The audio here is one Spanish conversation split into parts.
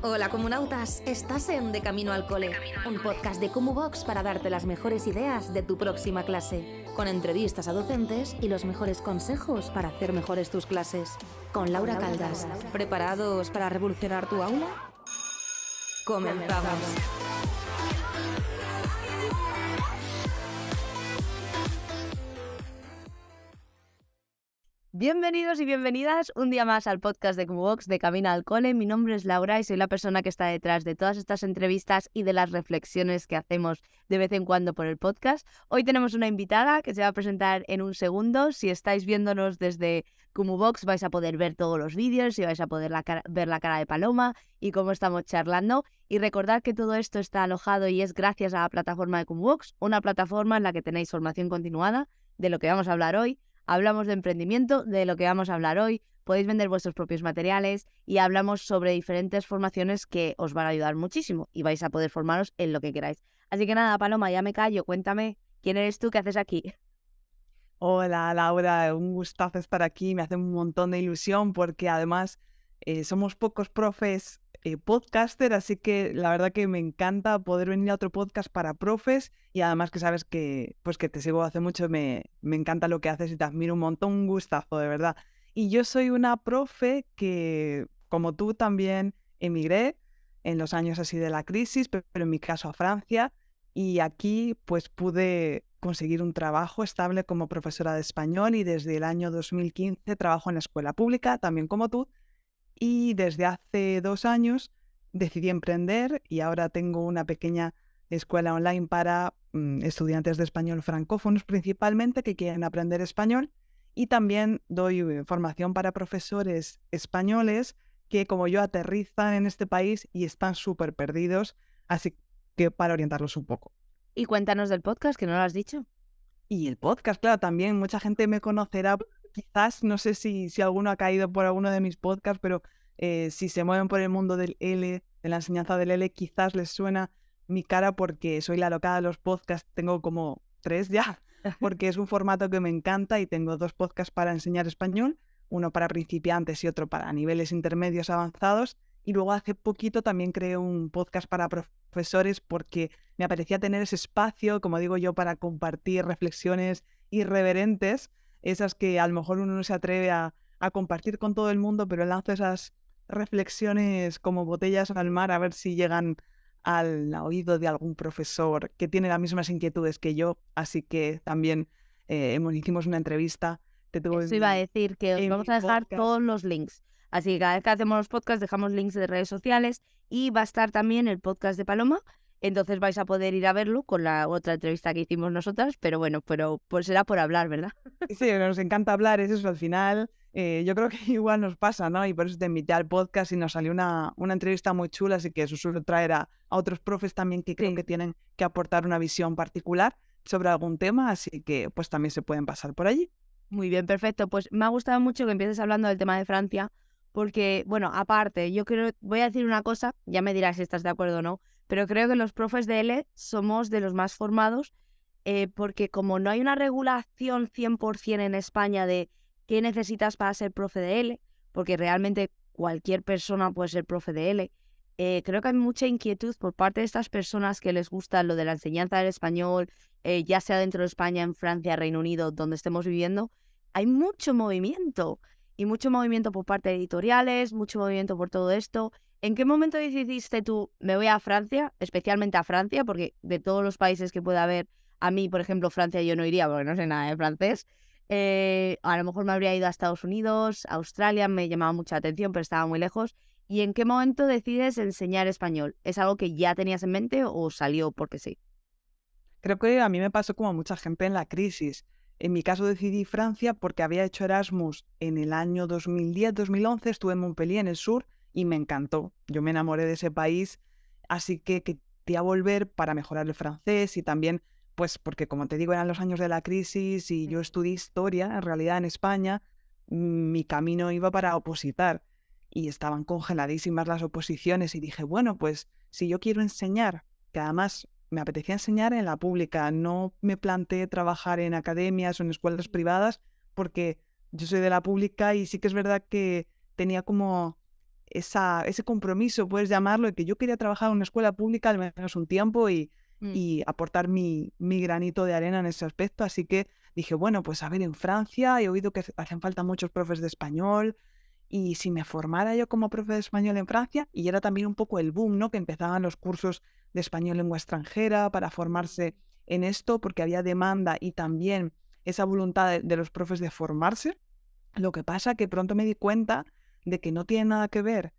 Hola comunautas, estás en De Camino al Cole, un podcast de Cumubox para darte las mejores ideas de tu próxima clase, con entrevistas a docentes y los mejores consejos para hacer mejores tus clases. Con Laura Caldas, ¿preparados para revolucionar tu aula? ¡Comenzamos! Bienvenidos y bienvenidas un día más al podcast de Cumubox de Camino al Cole. Mi nombre es Laura y soy la persona que está detrás de todas estas entrevistas y de las reflexiones que hacemos de vez en cuando por el podcast. Hoy tenemos una invitada que se va a presentar en un segundo. Si estáis viéndonos desde Cumubox vais a poder ver todos los vídeos y vais a poder ver la cara de Paloma y cómo estamos charlando. Y recordad que todo esto está alojado y es gracias a la plataforma de Cumubox, una plataforma en la que tenéis formación continuada de lo que vamos a hablar hoy. Hablamos de emprendimiento, de lo que vamos a hablar hoy, podéis vender vuestros propios materiales y hablamos sobre diferentes formaciones que os van a ayudar muchísimo y vais a poder formaros en lo que queráis. Así que nada, Paloma, ya me callo, cuéntame, ¿quién eres tú? ¿Qué haces aquí? Hola Laura, un gustazo estar aquí, me hace un montón de ilusión porque además somos pocos profes podcaster, así que la verdad que me encanta poder venir a otro podcast para profes y además que sabes que, pues que te sigo hace mucho, me encanta lo que haces y te admiro un montón, un gustazo de verdad. Y yo soy una profe que, como tú, también emigré en los años así de la crisis, pero en mi caso a Francia. Y aquí pues pude conseguir un trabajo estable como profesora de español y desde el año 2015 trabajo en la escuela pública, también como tú. Y desde hace 2 años decidí emprender y ahora tengo una pequeña escuela online para estudiantes de español francófonos principalmente que quieren aprender español. Y también doy formación para profesores españoles que como yo aterrizan en este país y están súper perdidos, así que para orientarlos un poco. Y cuéntanos del podcast, que no lo has dicho. Y el podcast, claro, también mucha gente me conocerá, quizás, no sé si alguno ha caído por alguno de mis podcasts, pero si se mueven por el mundo del L, de la enseñanza del L, quizás les suena mi cara porque soy la locada de los podcasts, tengo como 3 ya, porque es un formato que me encanta y tengo 2 podcasts para enseñar español, uno para principiantes y otro para niveles intermedios avanzados, y luego hace poquito también creé un podcast para profesores porque me apetecía tener ese espacio, como digo yo, para compartir reflexiones irreverentes, esas que a lo mejor uno no se atreve a compartir con todo el mundo, pero lanzo esas reflexiones como botellas al mar a ver si llegan al oído de algún profesor que tiene las mismas inquietudes que yo. Así que también hicimos una entrevista, te tuve Eso iba a decir, que os en vamos mi a dejar podcast. todos los links. Así que cada vez que hacemos los podcasts dejamos links de redes sociales y va a estar también el podcast de Paloma. Entonces vais a poder ir a verlo con la otra entrevista que hicimos nosotras, pero bueno, pues será por hablar, ¿verdad? Sí, nos encanta hablar, es eso al final. Yo creo que igual nos pasa, ¿no? Y por eso te invité al podcast y nos salió una entrevista muy chula, así que eso suelo traer a otros profes también que creo Sí. que tienen que aportar una visión particular sobre algún tema, así que pues también se pueden pasar por allí. Muy bien, perfecto. Pues me ha gustado mucho que empieces hablando del tema de Francia, porque, bueno, aparte, yo creo, voy a decir una cosa, ya me dirás si estás de acuerdo o no, pero creo que los profes de L somos de los más formados, porque como no hay una regulación 100% en España de qué necesitas para ser profe de L, porque realmente cualquier persona puede ser profe de L, creo que hay mucha inquietud por parte de estas personas que les gusta lo de la enseñanza del español, ya sea dentro de España, en Francia, Reino Unido, donde estemos viviendo. Hay mucho movimiento y mucho movimiento por parte de editoriales, mucho movimiento por todo esto. ¿En qué momento decidiste tú, me voy a Francia, especialmente a Francia, porque de todos los países que pueda haber, a mí, por ejemplo, Francia yo no iría porque no sé nada de francés? A lo mejor me habría ido a Estados Unidos, Australia, me llamaba mucha atención, pero estaba muy lejos. ¿Y en qué momento decides enseñar español? ¿Es algo que ya tenías en mente o salió porque sí? Creo que a mí me pasó como a mucha gente en la crisis. En mi caso decidí Francia porque había hecho Erasmus en el año 2010-2011, estuve en Montpellier, en el sur, y me encantó. Yo me enamoré de ese país, así que quería volver para mejorar el francés y también, pues porque como te digo, eran los años de la crisis y yo estudié historia, en realidad en España, mi camino iba para opositar y estaban congeladísimas las oposiciones y dije, bueno, pues si yo quiero enseñar, que además me apetecía enseñar en la pública, no me planteé trabajar en academias o en escuelas privadas porque yo soy de la pública y sí que es verdad que tenía como ese compromiso, puedes llamarlo, de que yo quería trabajar en una escuela pública al menos un tiempo Mm. y aportar mi granito de arena en ese aspecto. Así que dije, bueno, pues a ver, en Francia he oído que hacen falta muchos profes de español, y si me formara yo como profe de español en Francia, y era también un poco el boom, ¿no? Que empezaban los cursos de español lengua extranjera para formarse en esto, porque había demanda y también esa voluntad de los profes de formarse. Lo que pasa que pronto me di cuenta de que no tiene nada que ver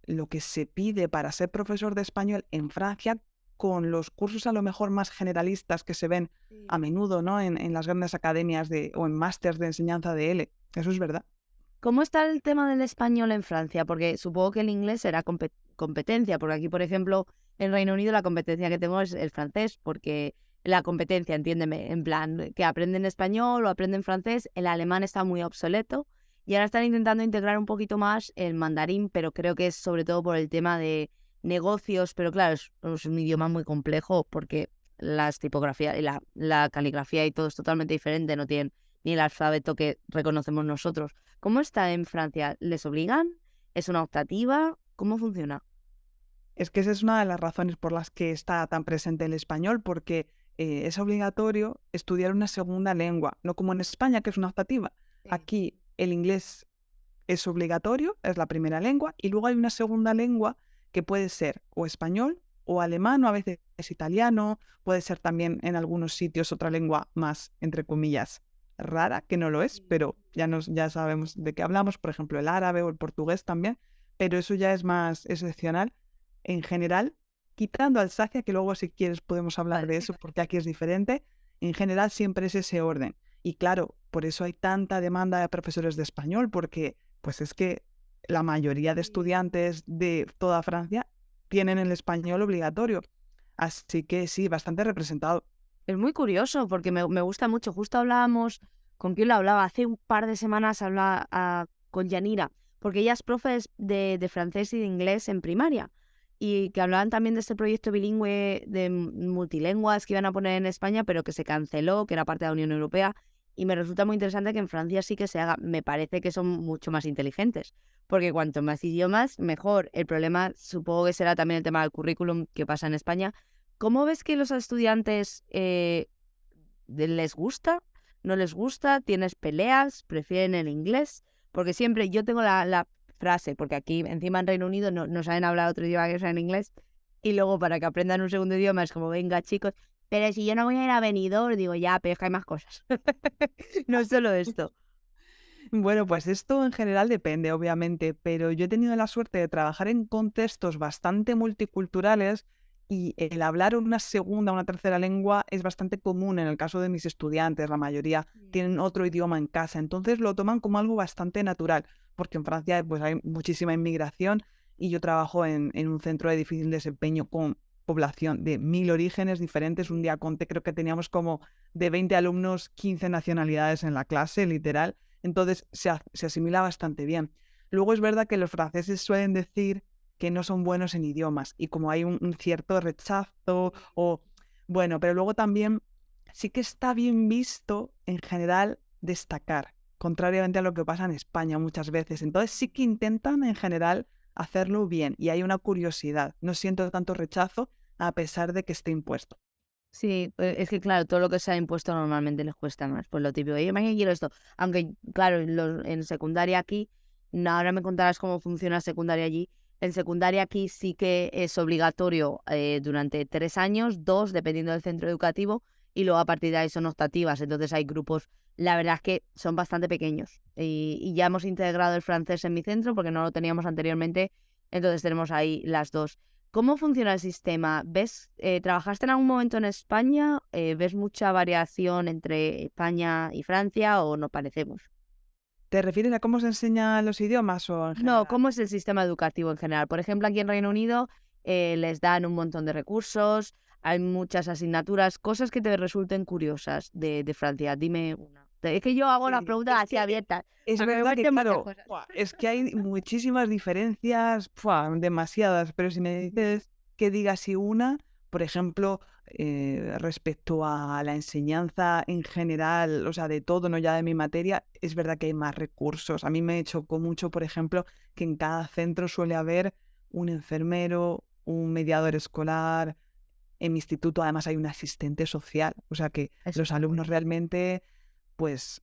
lo que se pide para ser profesor de español en Francia con los cursos a lo mejor más generalistas que se ven a menudo, ¿no? En las grandes academias o en másters de enseñanza de L. Eso es verdad. ¿Cómo está el tema del español en Francia? Porque supongo que el inglés será competencia, porque aquí, por ejemplo, en Reino Unido la competencia que tengo es el francés, porque la competencia, entiéndeme, en plan, que aprenden español o aprenden francés, el alemán está muy obsoleto y ahora están intentando integrar un poquito más el mandarín, pero creo que es sobre todo por el tema de negocios, pero claro, es un idioma muy complejo porque las tipografías y la caligrafía y todo es totalmente diferente, no tienen ni el alfabeto que reconocemos nosotros. ¿Cómo está en Francia? ¿Les obligan? ¿Es una optativa? ¿Cómo funciona? Es que esa es una de las razones por las que está tan presente el español, porque es obligatorio estudiar una segunda lengua, no como en España, que es una optativa. Aquí el inglés es obligatorio, es la primera lengua, y luego hay una segunda lengua que puede ser o español o alemán, o a veces es italiano, puede ser también en algunos sitios otra lengua más, entre comillas, rara, que no lo es, pero ya sabemos de qué hablamos, por ejemplo, el árabe o el portugués también, pero eso ya es más excepcional. En general, quitando Alsacia, que luego si quieres podemos hablar de eso, porque aquí es diferente, en general siempre es ese orden. Y claro, por eso hay tanta demanda de profesores de español, porque pues es que la mayoría de estudiantes de toda Francia tienen el español obligatorio. Así que sí, bastante representado. Es muy curioso porque me gusta mucho. Justo hablábamos, ¿con quién lo hablaba? Hace un par de semanas hablaba con Yanira, porque ella es profe de francés y de inglés en primaria. Y que hablaban también de este proyecto bilingüe de multilenguas que iban a poner en España, pero que se canceló, que era parte de la Unión Europea. Y me resulta muy interesante que en Francia sí que se haga. Me parece que son mucho más inteligentes, porque cuanto más idiomas, mejor. El problema supongo que será también el tema del currículum que pasa en España. ¿Cómo ves que los estudiantes les gusta? ¿No les gusta? ¿Tienes peleas? ¿Prefieren el inglés? Porque siempre yo tengo la frase, porque aquí encima en Reino Unido no saben hablar otro idioma que no sea en inglés, y luego para que aprendan un segundo idioma es como, venga chicos, pero si yo no voy a ir a Benidorm, digo, ya, pero es que hay más cosas. No es solo esto. Bueno, pues esto en general depende, obviamente, pero yo he tenido la suerte de trabajar en contextos bastante multiculturales, y el hablar una segunda o una tercera lengua es bastante común en el caso de mis estudiantes. La mayoría tienen otro idioma en casa, entonces lo toman como algo bastante natural, porque en Francia pues hay muchísima inmigración y yo trabajo en un centro de difícil desempeño con población de 1000 orígenes diferentes. Un día conté, creo que teníamos como de 20 alumnos, 15 nacionalidades en la clase, literal. Entonces se asimila bastante bien. Luego es verdad que los franceses suelen decir que no son buenos en idiomas, y como hay un cierto rechazo bueno, pero luego también sí que está bien visto en general destacar, contrariamente a lo que pasa en España muchas veces. Entonces sí que intentan en general hacerlo bien, y hay una curiosidad. No siento tanto rechazo a pesar de que esté impuesto. Sí, es que claro, todo lo que se ha impuesto normalmente les cuesta más. Pues lo típico, yo mañana quiero esto. Aunque, claro, en secundaria aquí, ahora me contarás cómo funciona secundaria allí. En secundaria aquí sí que es obligatorio durante 3 años, 2 dependiendo del centro educativo, y luego a partir de ahí son optativas. Entonces hay grupos, la verdad es que son bastante pequeños. Y ya hemos integrado el francés en mi centro porque no lo teníamos anteriormente, entonces tenemos ahí las dos. ¿Cómo funciona el sistema? ¿Trabajaste en algún momento en España? ¿Ves mucha variación entre España y Francia o no parecemos? ¿Te refieres a cómo se enseñan los idiomas o en No, general? ¿cómo es el sistema educativo en general? Por ejemplo, aquí en Reino Unido les dan un montón de recursos, hay muchas asignaturas, cosas que te resulten curiosas de Francia. Dime una. Es que yo hago las Sí, preguntas así abiertas. es A mí me verdad que, cuenten muchas claro, cosas. es que hay muchísimas diferencias, demasiadas, pero si me dices que diga así una, por ejemplo, respecto a la enseñanza en general, o sea, de todo, no ya de mi materia, es verdad que hay más recursos. A mí me chocó mucho, por ejemplo, que en cada centro suele haber un enfermero, un mediador escolar. En mi instituto además hay un asistente social, o sea que Eso los está muy alumnos bien. realmente pues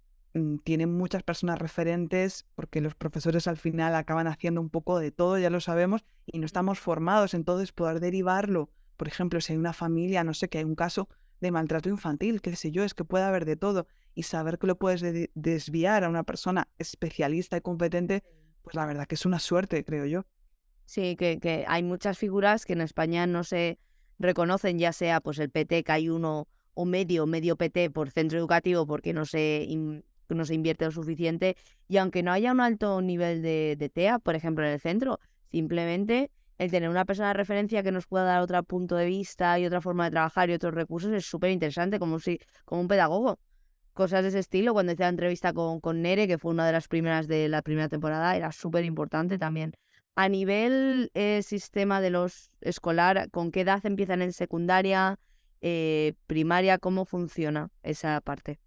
tienen muchas personas referentes porque los profesores al final acaban haciendo un poco de todo, ya lo sabemos, y no estamos formados, entonces poder derivarlo, por ejemplo, si hay una familia, no sé, que hay un caso de maltrato infantil, qué sé yo, es que puede haber de todo, y saber que lo puedes desviar a una persona especialista y competente, pues la verdad que es una suerte, creo yo. Sí, que hay muchas figuras que en España no se reconocen, ya sea pues el PT, que hay uno o medio PT por centro educativo porque no se invierte lo suficiente. Y aunque no haya un alto nivel de TEA, por ejemplo, en el centro, simplemente el tener una persona de referencia que nos pueda dar otro punto de vista y otra forma de trabajar y otros recursos es súper interesante, como un pedagogo. Cosas de ese estilo, cuando hice la entrevista con Nere, que fue una de las primeras de la primera temporada, era súper importante también. A nivel sistema de los escolar, ¿con qué edad empiezan en secundaria, primaria? ¿Cómo funciona esa parte?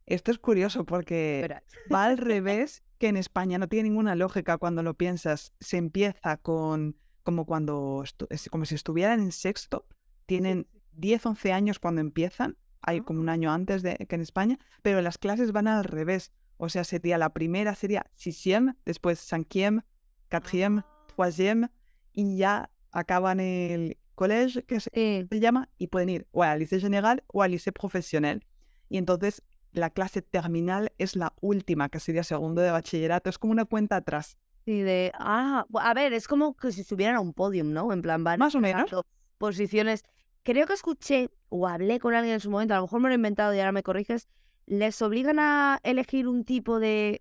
Esto es curioso porque Espera. va al revés, que en España no tiene ninguna lógica cuando lo piensas. Se empieza con como cuando es como si estuvieran en sexto, Sí. tienen 10 11 años cuando empiezan, hay como un año antes de que en España, pero las clases van al revés. O sea, sería la primera sería sixième, después cinquième, quatrième, troisième y ya acaban el collège, que se Sí, llama, y pueden ir o al lycée général o al lycée professionnel. Y entonces la clase terminal es la última, que sería segundo de bachillerato. Es como una cuenta atrás. sí, a ver, es como que si estuvieran a un podium, ¿no? En plan, van Más o menos. escalando posiciones. Creo que escuché o hablé con alguien en su momento, a lo mejor me lo he inventado y ahora me corriges, les obligan a elegir un tipo de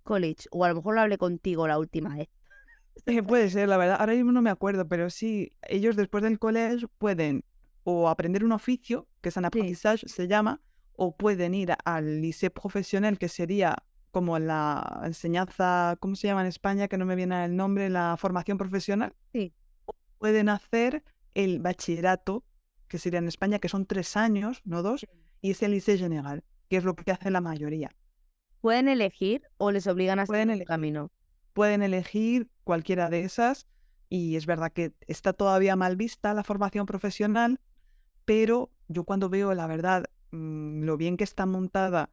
college, o a lo mejor lo hablé contigo la última vez. Puede ser, la verdad. Ahora mismo no me acuerdo, pero sí, ellos después del colegio pueden o aprender un oficio, que es un Sí, apprentissage, se llama, o pueden ir al lycée profesional, que sería como la enseñanza, ¿cómo se llama en España? Que no me viene el nombre, la formación profesional. sí. Pueden hacer el bachillerato, que sería en España, que son 3 años, no dos, y es el lycée général, que es lo que hace la mayoría. ¿Pueden elegir o les obligan a Pueden seguir un elegir. camino? Pueden elegir cualquiera de esas y es verdad que está todavía mal vista la formación profesional, pero yo cuando veo, la verdad, lo bien que está montada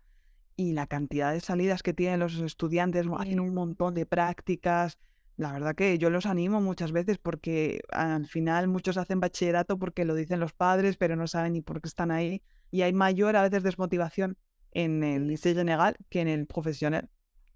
y la cantidad de salidas que tienen los estudiantes, hacen Sí. un montón de prácticas, la verdad que yo los animo muchas veces porque al final muchos hacen bachillerato porque lo dicen los padres, pero no saben ni por qué están ahí y hay mayor a veces desmotivación en el liceo general que en el profesional.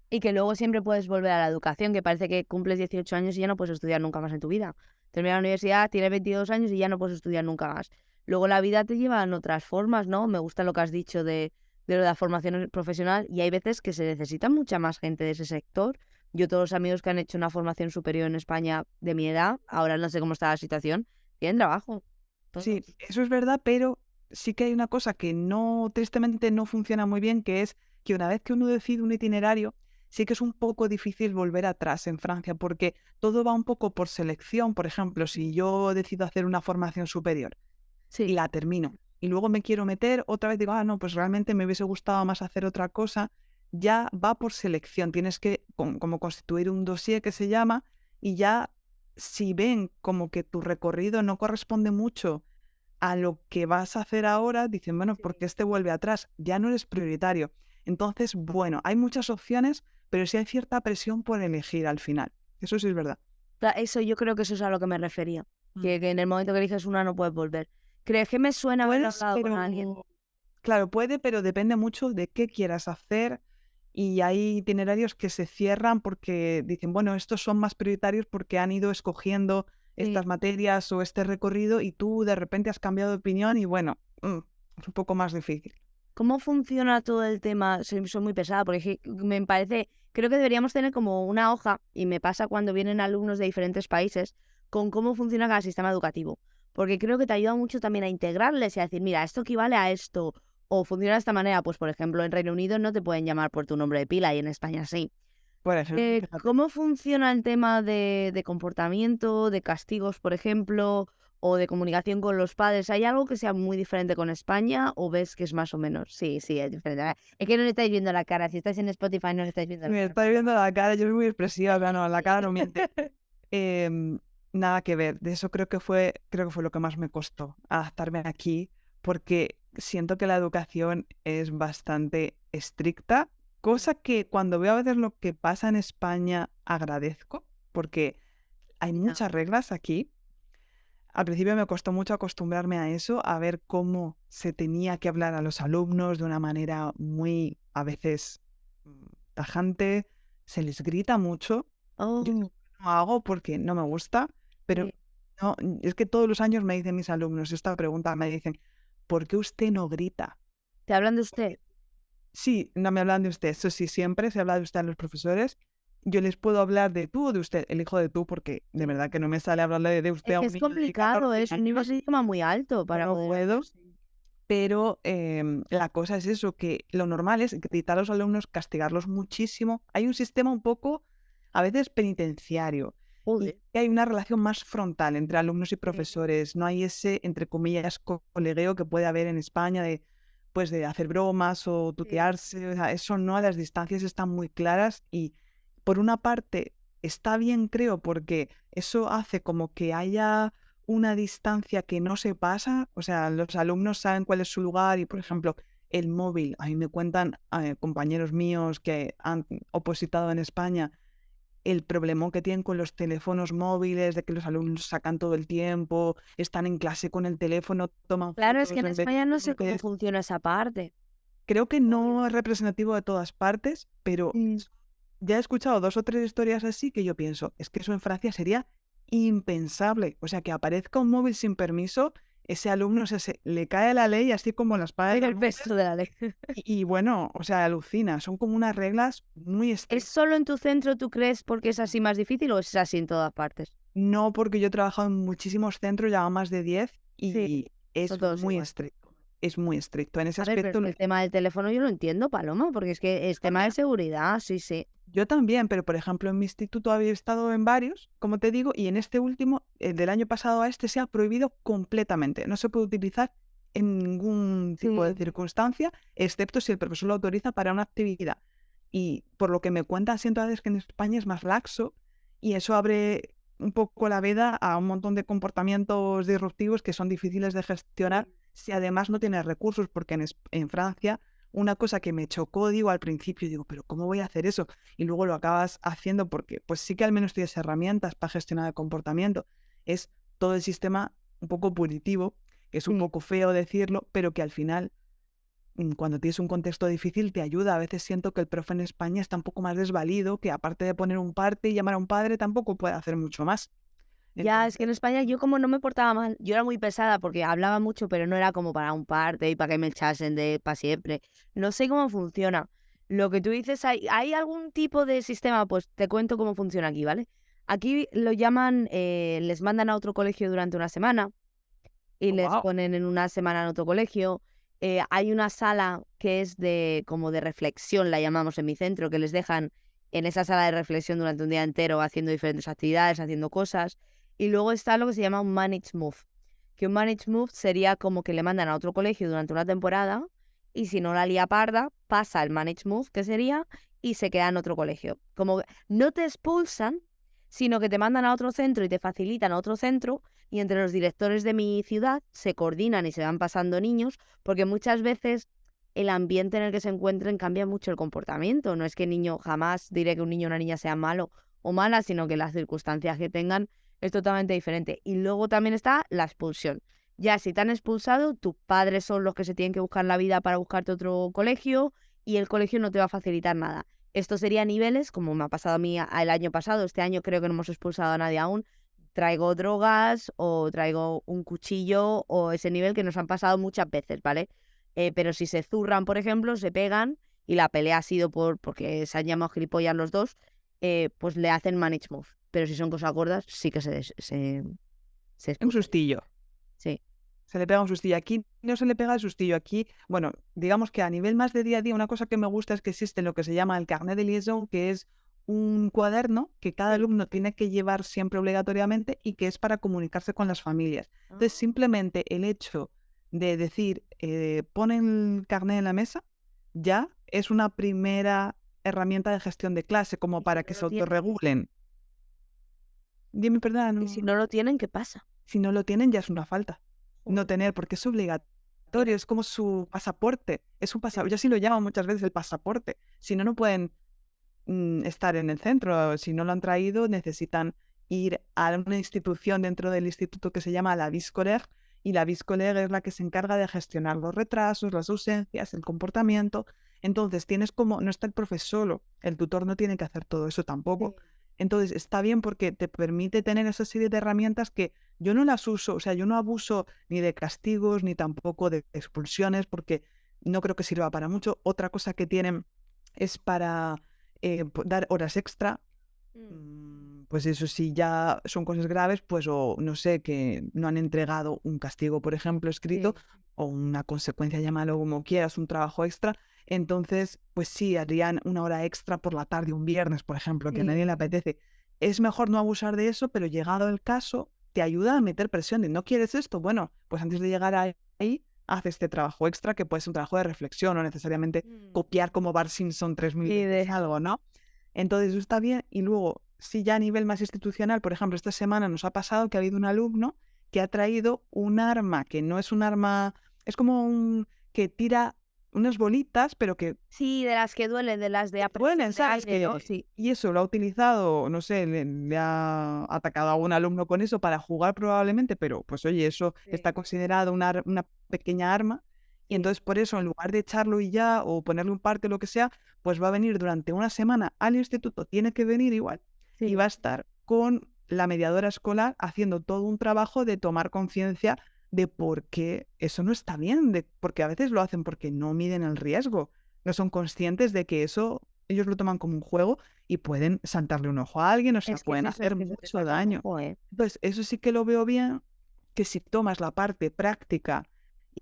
Y que luego siempre puedes volver a la educación, que parece que cumples 18 años y ya no puedes estudiar nunca más en tu vida. Terminas la universidad, tienes 22 años y ya no puedes estudiar nunca más. Luego la vida te lleva en otras formas, ¿no? Me gusta lo que has dicho de lo de la formación profesional y hay veces que se necesita mucha más gente de ese sector. Yo todos los amigos que han hecho una formación superior en España de mi edad, ahora no sé cómo está la situación, tienen trabajo. Sí, Todos. eso es verdad, pero sí que hay una cosa que no, tristemente no funciona muy bien, que es que una vez que uno decide un itinerario, sí que es un poco difícil volver atrás en Francia, porque todo va un poco por selección. Por ejemplo, si yo decido hacer una formación superior y Sí. la termino, y luego me quiero meter, otra vez digo, ah, no, pues realmente me hubiese gustado más hacer otra cosa, ya va por selección. Tienes que como constituir un dossier que se llama, y ya si ven como que tu recorrido no corresponde mucho a lo que vas a hacer ahora, dicen, bueno, ¿por qué este vuelve atrás? Ya no eres prioritario. Entonces, bueno, hay muchas opciones, pero sí hay cierta presión por elegir al final. Eso sí es verdad. Eso yo creo que eso es a lo que me refería. Mm. Que en el momento que eliges una no puedes volver. ¿Crees que me suena haber Puedes, hablado con alguien? pero claro, puede, pero depende mucho de qué quieras hacer. Y hay itinerarios que se cierran porque dicen, bueno, estos son más prioritarios porque han ido escogiendo Sí. estas materias o este recorrido y tú de repente has cambiado de opinión y bueno, es un poco más difícil. ¿Cómo funciona todo el tema? Soy muy pesada porque me parece, creo que deberíamos tener como una hoja, y me pasa cuando vienen alumnos de diferentes países, con cómo funciona cada sistema educativo. Porque creo que te ayuda mucho también a integrarles y a decir, mira, esto equivale a esto, o funciona de esta manera. Pues, por ejemplo, en Reino Unido no te pueden llamar por tu nombre de pila y en España sí. Por ejemplo, fíjate. ¿Cómo funciona el tema de comportamiento, de castigos, por ejemplo? o de comunicación con los padres, ¿hay algo que sea muy diferente con España o ves que es más o menos? Sí, sí, es diferente. Es que no le estáis viendo la cara, si estáis en Spotify no le estáis viendo la Me cara. estáis viendo la cara, yo soy muy expresiva, pero no, la cara no miente. Em, Nada que ver, de eso creo que fue lo que más me costó adaptarme aquí, porque siento que la educación es bastante estricta, cosa que cuando veo a veces lo que pasa en España agradezco, porque hay Ya. muchas reglas aquí. Al principio me costó mucho acostumbrarme a eso, a ver cómo se tenía que hablar a los alumnos de una manera muy, a veces, tajante, se les grita mucho. Yo Oh, no hago porque no me gusta, pero sí. no, es que todos los años me dicen mis alumnos esta pregunta, me dicen, ¿por qué usted no grita? ¿Te hablan de usted? Sí, no me hablan de usted, eso sí, siempre se habla de usted a los profesores. Yo les puedo hablar de tú o de usted, elijo de tú porque de Sí. verdad que no me sale hablarle de usted Es a que un es niño de complicado, 14 es un nivel años. de idioma muy alto Yo para no poder puedo, hacerse. pero la cosa es eso, que lo normal es gritar a los alumnos, castigarlos muchísimo. Hay un sistema un poco, a veces, penitenciario. Y Joder. hay una relación más frontal entre alumnos y Sí, profesores. No hay ese, entre comillas, colegueo que puede haber en España de, pues, de hacer bromas o sí. tutearse. O sea, eso no, las distancias están muy claras y, por una parte, está bien, creo, porque eso hace como que haya una distancia que no se pasa, o sea, los alumnos saben cuál es su lugar y, por ejemplo, el móvil, a mí me cuentan compañeros míos que han opositado en España el problema que tienen con los teléfonos móviles, de que los alumnos sacan todo el tiempo, están en clase con el teléfono, toman Claro, es que fotos en en vez de España no sé cómo apuntes. funciona esa parte. Creo que Móvil. no es representativo de todas partes, pero Mm. ya he escuchado 2 o 3 historias así que yo pienso, es que eso en Francia sería impensable. O sea, que aparezca un móvil sin permiso, ese alumno le cae la ley así como la espada de El Damocles. peso de la ley. Y bueno, o sea, alucina, son como unas reglas muy ¿Es estrictas. solo en tu centro, tú crees, porque es así más difícil o es así en todas partes? No, porque yo he trabajado en muchísimos centros, ya más de 10, Sí, y son es todos muy igual. estricto. Es muy estricto. En ese A ver, pero es aspecto, que el tema del teléfono yo lo entiendo, Paloma, porque es que es tema de seguridad, sí, sí. yo también, pero por ejemplo en mi instituto había estado en varios, como te digo, y en este último, el del año pasado a este, se ha prohibido completamente. No se puede utilizar en ningún tipo de Sí. circunstancia, excepto si el profesor lo autoriza para una actividad. Y por lo que me cuentan, siento a veces que en España es más laxo y eso abre un poco la veda a un montón de comportamientos disruptivos que son difíciles de gestionar si además no tienes recursos, porque en Francia una cosa que me chocó, digo, al principio, digo, pero ¿cómo voy a hacer eso? Y luego lo acabas haciendo porque pues sí que al menos tienes herramientas para gestionar el comportamiento. Es todo el sistema un poco punitivo, que es un Sí. poco feo decirlo, pero que al final, cuando tienes un contexto difícil, te ayuda. A veces siento que el profe en España está un poco más desvalido, que aparte de poner un parte y llamar a un padre, tampoco puede hacer mucho más. Ya, es que Entonces, en España yo como no me portaba mal, yo era muy pesada porque hablaba mucho, pero no era como para un parte y para que me echasen de para siempre. No sé cómo funciona. Lo que tú dices, ¿hay algún tipo de sistema? Pues te cuento cómo funciona aquí, ¿vale? Aquí lo llaman, les mandan a otro colegio durante una semana y les wow. ponen en una semana en otro colegio. Hay una sala que es de como de reflexión, la llamamos en mi centro, que les dejan en esa sala de reflexión durante un día entero haciendo diferentes actividades, haciendo cosas. Y luego está lo que se llama un managed move, que un managed move sería como que le mandan a otro colegio durante una temporada y si no la lía parda, pasa el managed move, que sería, y se queda en otro colegio. Como que no te expulsan, sino que te mandan a otro centro y te facilitan a otro centro y entre los directores de mi ciudad se coordinan y se van pasando niños, porque muchas veces el ambiente en el que se encuentren cambia mucho el comportamiento. No es que el niño, jamás diré que un niño o una niña sea malo o mala, sino que las circunstancias que tengan es totalmente diferente. Y luego también está la expulsión. Ya si te han expulsado, tus padres son los que se tienen que buscar la vida para buscarte otro colegio y el colegio no te va a facilitar nada. Esto sería a niveles, como me ha pasado a mí el año pasado. Este año creo que no hemos expulsado a nadie aún. Traigo drogas o traigo un cuchillo o ese nivel que nos han pasado muchas veces, ¿vale? Pero si se zurran, por ejemplo, se pegan y la pelea ha sido porque se han llamado gilipollas los dos, pues le hacen manage move. Pero si son cosas gordas, sí que se Un expulsan. sustillo. Sí. Se le pega un sustillo. Aquí no se le pega el sustillo. Aquí, bueno, digamos que a nivel más de día a día, una cosa que me gusta es que existe lo que se llama el carnet de liaison, que es un cuaderno que cada Sí. alumno tiene que llevar siempre obligatoriamente y que es para comunicarse con las familias. Entonces, Ah, simplemente el hecho de decir, ponen el carnet en la mesa, ya es una primera herramienta de gestión de clase, como y si para no que lo se tienen, autorregulen. Dime, perdona, y si no lo tienen, ¿qué pasa? si no lo tienen ya es una falta. No Joder, tener, porque es obligatorio, ya. es como su pasaporte. Es un pasaporte. Sí. Yo así lo llamo muchas veces el pasaporte. Si no, no pueden estar en el centro. Si no lo han traído, necesitan ir a una institución dentro del instituto que se llama la vie scolaire, y la vie scolaire es la que se encarga de gestionar los retrasos, las ausencias, el comportamiento. Entonces, tienes como, no está el profesor solo, el tutor no tiene que hacer todo eso tampoco. Sí. Entonces, está bien porque te permite tener esa serie de herramientas que yo no las uso, o sea, yo no abuso ni de castigos ni tampoco de expulsiones porque no creo que sirva para mucho. Otra cosa que tienen es para dar horas extra. Mm, Pues eso sí ya son cosas graves, pues o no sé, que no han entregado un castigo, por ejemplo, escrito, sí. o una consecuencia, llámalo como quieras, un trabajo extra. Entonces, pues sí, harían una hora extra por la tarde, un viernes, por ejemplo, que a Sí. nadie le apetece. Es mejor no abusar de eso, pero llegado el caso, te ayuda a meter presión de, ¿no quieres esto? Bueno, pues antes de llegar ahí, haz este trabajo extra, que puede ser un trabajo de reflexión, no necesariamente Mm, copiar como Bart Simpson 3000 sí, veces algo, ¿no? Entonces eso está bien. Y luego, si ya a nivel más institucional, por ejemplo, esta semana nos ha pasado que ha habido un alumno que ha traído un arma, que no es un arma, es como un que tira unas bolitas, pero que sí, de las que duelen, de las de a duelen, presión de ¿sabes? aire, ¿no? Sí. Y eso lo ha utilizado, no sé, le ha atacado a un alumno con eso para jugar probablemente, pero pues oye, eso Sí. está considerado una pequeña arma. Y Sí. entonces por eso, en lugar de echarlo y ya, o ponerle un parte, lo que sea, pues va a venir durante una semana al instituto, tiene que venir igual, y va Sí. a estar con la mediadora escolar haciendo todo un trabajo de tomar conciencia de por qué eso no está bien, porque a veces lo hacen porque no miden el riesgo, no son conscientes de que eso ellos lo toman como un juego y pueden saltarle un ojo a alguien, o sea, Es que es pueden eso, es hacer que se te mucho saca un daño. ojo, ¿eh? Entonces, eso sí que lo veo bien, que si tomas la parte práctica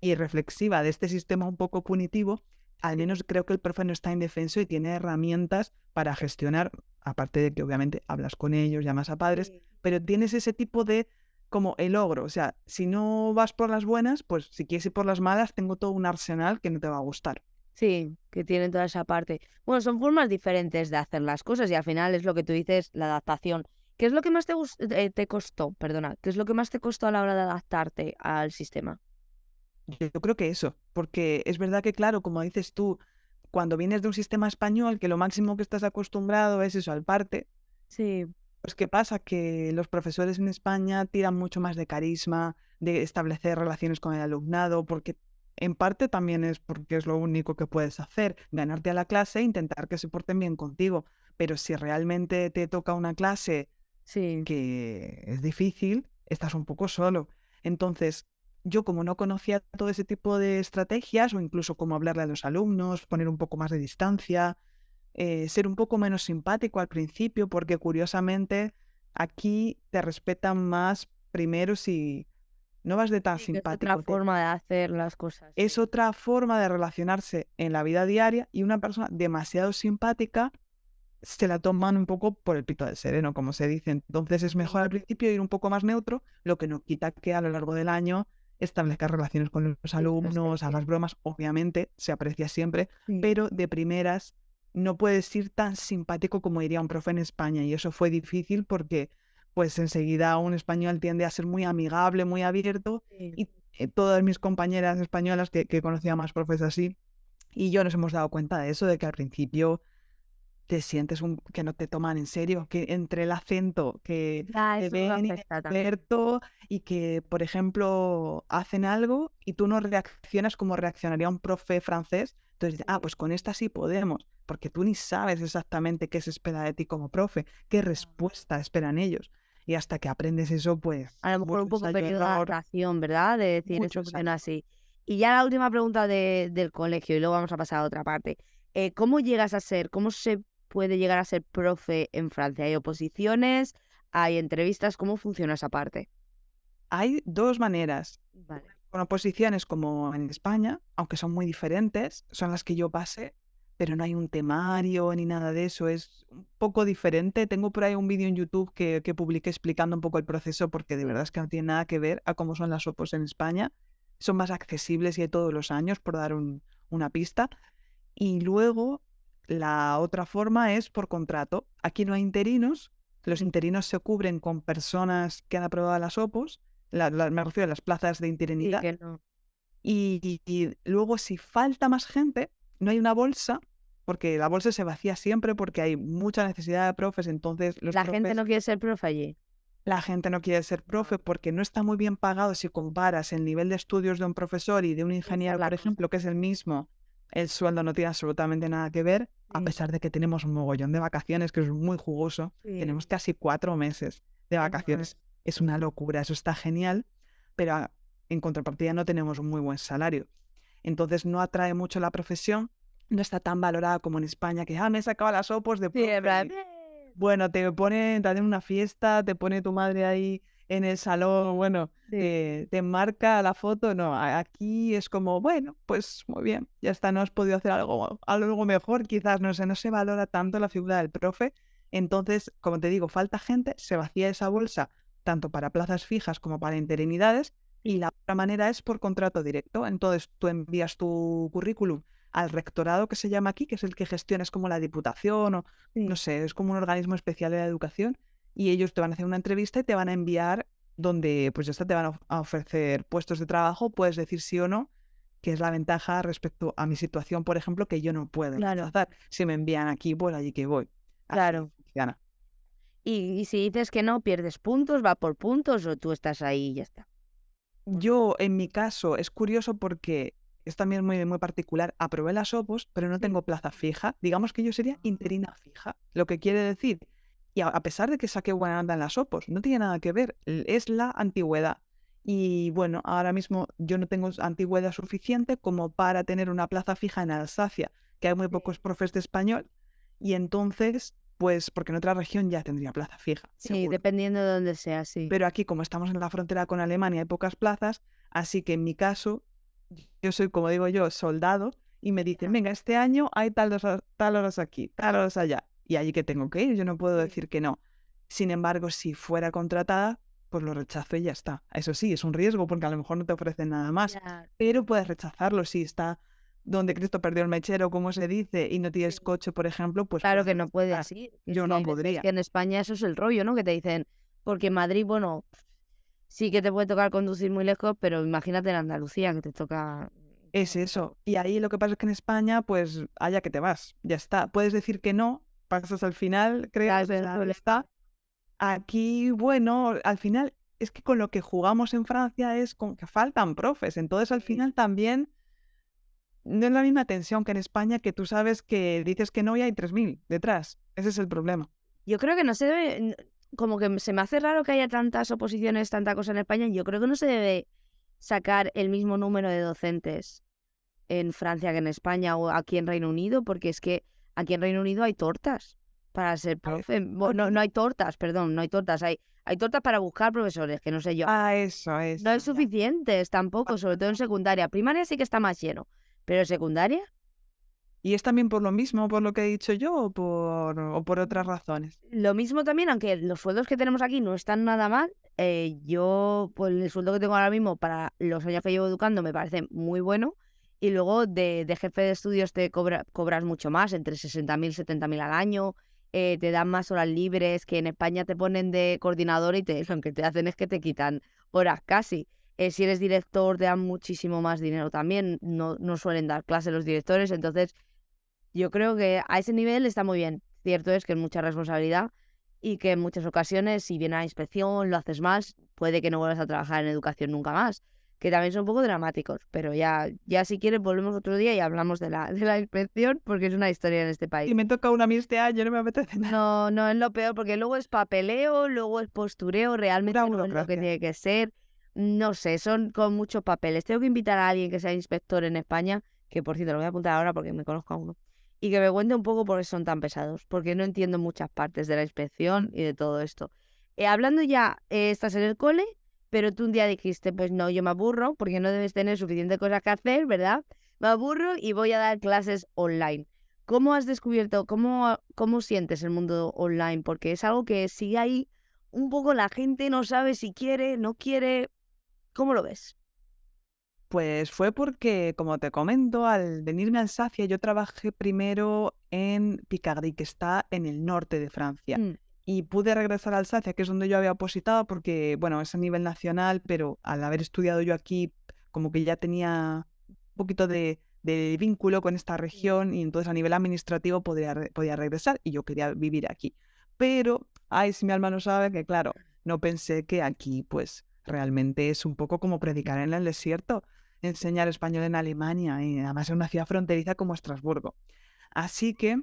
y reflexiva de este sistema un poco punitivo, al Sí. menos creo que el profe no está indefenso y tiene herramientas para gestionar, aparte de que obviamente hablas con ellos, llamas a padres, Sí. pero tienes ese tipo de como el ogro, o sea, si no vas por las buenas, pues si quieres ir por las malas, tengo todo un arsenal que no te va a gustar. Sí, que tienen toda esa parte. Bueno, son formas diferentes de hacer las cosas y al final es lo que tú dices, la adaptación. ¿Qué es lo que más te costó? Perdona, ¿qué es lo que más te costó a la hora de adaptarte al sistema? Yo creo que eso, porque es verdad que, claro, como dices tú, cuando vienes de un sistema español, que lo máximo que estás acostumbrado es eso, al parte, Sí, pues ¿qué pasa? Que los profesores en España tiran mucho más de carisma, de establecer relaciones con el alumnado, porque en parte también es porque es lo único que puedes hacer, ganarte a la clase e intentar que se porten bien contigo. Pero si realmente te toca una clase sí, que es difícil, estás un poco solo. Entonces, yo como no conocía todo ese tipo de estrategias, o incluso cómo hablarle a los alumnos, poner un poco más de distancia, ser un poco menos simpático al principio, porque curiosamente aquí te respetan más primero si no vas de tan sí, que es otra simpático. forma de hacer las cosas, Es sí. otra forma de relacionarse en la vida diaria, y una persona demasiado simpática se la toman un poco por el pito del sereno, como se dice. Entonces es mejor Sí, al principio ir un poco más neutro, lo que no quita que a lo largo del año establezcas relaciones con los sí, que los alumnos, tengas. hagas bromas, obviamente se aprecia siempre, Sí. pero de primeras no puedes ir tan simpático como iría un profe en España, y eso fue difícil porque pues enseguida un español tiende a ser muy amigable, muy abierto, Sí. y todas mis compañeras españolas que conocía más profes así y yo nos hemos dado cuenta de eso, de que al principio te sientes que no te toman en serio, que entre el acento que Ya, te eso ven afecta también. inexperto y que, por ejemplo, hacen algo y tú no reaccionas como reaccionaría un profe francés, entonces, Sí. pues con esta sí podemos, porque tú ni sabes exactamente qué se espera de ti como profe, qué Ya. respuesta esperan ellos. Y hasta que aprendes eso, pues A lo mejor mucho un poco ensayo periodo de error, adaptación, ¿verdad? De decir, mucho esto funciona ensayo error. así. Y ya la última pregunta del colegio, y luego vamos a pasar a otra parte. ¿Cómo llegas a ser, cómo se puede llegar a ser profe en Francia? ¿Hay oposiciones? ¿Hay entrevistas? ¿Cómo funciona esa parte? Hay dos maneras. Vale. Con oposiciones como en España, aunque son muy diferentes, son las que yo pasé. pero no hay un temario ni nada de eso, es un poco diferente. Tengo por ahí un vídeo en YouTube que publiqué explicando un poco el proceso, porque de verdad es que no tiene nada que ver a cómo son las OPOs en España. Son más accesibles y hay todos los años, por dar una pista. Y luego la otra forma es por contrato. Aquí no hay interinos, los interinos se cubren con personas que han aprobado las OPOs, me refiero a las plazas de Sí, interinidad. que no. Y luego, si falta más gente, no hay una bolsa, porque la bolsa se vacía siempre porque hay mucha necesidad de profes. Entonces, La gente no quiere ser profe allí. la gente no quiere ser profe porque no está muy bien pagado si comparas el nivel de estudios de un profesor y de un ingeniero, la por cosa. ejemplo, que es el mismo. El sueldo no tiene absolutamente nada que ver, a Sí. pesar de que tenemos un mogollón de vacaciones, que es muy jugoso. Sí. Tenemos casi 4 meses de vacaciones. Es una locura, eso está genial, pero en contrapartida no tenemos un muy buen salario. Entonces no atrae mucho la profesión, no está tan valorada como en España, que me he sacado las OPOs de Sí, en plan, profe. Bueno, te hacen una fiesta, te pone tu madre ahí en el salón, bueno, sí. te marca la foto. No, aquí es como, bueno, pues muy bien, ya está, no has podido hacer algo mejor, quizás, no sé, no se valora tanto la figura del profe. Entonces, como te digo, falta gente, se vacía esa bolsa, tanto para plazas fijas como para interinidades, y la otra manera es por contrato directo. Entonces, tú envías tu currículum al rectorado, que se llama aquí, que es el que gestiona, es como la diputación o Sí. no sé, es como un organismo especial de la educación, y ellos te van a hacer una entrevista y te van a enviar donde, pues ya está, te van a ofrecer puestos de trabajo, puedes decir sí o no, que es la ventaja respecto a mi situación, por ejemplo, que yo no puedo Claro. rechazar. Si me envían aquí, pues allí que voy. Así Claro. funciona. Y si dices que no, pierdes puntos, va por puntos o tú estás ahí y ya está. Yo, en mi caso, es curioso porque es también muy particular. Aprobé las OPOs, pero no tengo plaza fija. Digamos que yo sería interina fija, lo que quiere decir, y a pesar de que saqué buena nota en las OPOs, no tiene nada que ver, es la antigüedad. Y bueno, ahora mismo yo no tengo antigüedad suficiente como para tener una plaza fija en Alsacia, que hay muy pocos profes de español, y entonces, pues, porque en otra región ya tendría plaza fija, Sí, seguro. dependiendo de dónde sea, sí. Pero aquí, como estamos en la frontera con Alemania, hay pocas plazas, así que en mi caso, yo soy, como digo yo, soldado, y me dicen, venga, este año hay tal horas aquí, tal horas allá, y allí que tengo que ir, yo no puedo decir que no. Sin embargo, si fuera contratada, pues lo rechazo y ya está. Eso sí, es un riesgo porque a lo mejor no te ofrecen nada más, Ya. pero puedes rechazarlo si está donde Cristo perdió el mechero, como se dice, y no tienes coche, por ejemplo, pues Claro puedes que no puedes rechazar. ir. Que Yo sí, no hay veces podría. que en España eso es el rollo, ¿no? Que te dicen, porque en Madrid, bueno, sí que te puede tocar conducir muy lejos, pero imagínate en Andalucía que te toca. Es eso. Y ahí lo que pasa es que en España, pues, allá que te vas, ya está. Puedes decir que no, pasas al final, Ya, creas, ese es el ahí problema. está. Aquí, bueno, al final es que con lo que jugamos en Francia es con que faltan profes. Entonces, al final también no es la misma tensión que en España, que tú sabes que dices que no y hay 3000 detrás. Ese es el problema. Yo creo que no se debe, como que se me hace raro que haya tantas oposiciones, tanta cosa en España. Yo creo que no se debe sacar el mismo número de docentes en Francia que en España o aquí en Reino Unido, porque es que aquí en Reino Unido hay tortas para ser profe. Bueno, no hay tortas, perdón, no hay tortas, hay tortas para buscar profesores, que no sé yo. Eso, No es ya. suficientes tampoco, sobre todo en secundaria. Primaria sí que está más lleno, pero secundaria, ¿Y es también por lo mismo, por lo que he dicho yo, o por otras razones? lo mismo también, aunque los sueldos que tenemos aquí no están nada mal. Yo, pues el sueldo que tengo ahora mismo para los años que llevo educando me parece muy bueno. Y luego de jefe de estudios te cobras mucho más, entre 60.000, 70.000 al año. Te dan más horas libres, que en España te ponen de coordinador y lo que te hacen es que te quitan horas casi. Si eres director te dan muchísimo más dinero también. No suelen dar clases los directores, entonces yo creo que a ese nivel está muy bien. Cierto es que es mucha responsabilidad y que en muchas ocasiones, si viene a la inspección, lo haces más, puede que no vuelvas a trabajar en educación nunca más, que también son un poco dramáticos. Pero ya si quieres volvemos otro día y hablamos de la inspección, porque es una historia en este país. Y me toca una a mí este año, no me apetece nada. No es lo peor, porque luego es papeleo, luego es postureo, realmente Pura no es lo que burocracia. tiene que ser. No sé, son con muchos papeles. Tengo que invitar a alguien que sea inspector en España, que por cierto lo voy a apuntar ahora porque me conozco a uno, y que me cuente un poco por qué son tan pesados, porque no entiendo muchas partes de la inspección y de todo esto. Hablando ya, estás en el cole, pero tú un día dijiste, pues no, yo me aburro, porque no debes tener suficiente cosas que hacer, ¿verdad? Me aburro y voy a dar clases online. ¿Cómo has descubierto, cómo sientes el mundo online? Porque es algo que sigue ahí un poco, la gente no sabe si quiere, no quiere. ¿Cómo lo ves? Pues fue porque, como te comento, al venirme a Alsacia, yo trabajé primero en Picardie, que está en el norte de Francia. Mm, Y pude regresar a Alsacia, que es donde yo había opositado, porque, bueno, es a nivel nacional, pero al haber estudiado yo aquí, como que ya tenía un poquito de vínculo con esta región y entonces a nivel administrativo podía regresar y yo quería vivir aquí. Pero, ay, si mi alma no sabe que, claro, no pensé que aquí, pues, realmente es un poco como predicar en el desierto, enseñar español en Alemania y además en una ciudad fronteriza como Estrasburgo. Así que,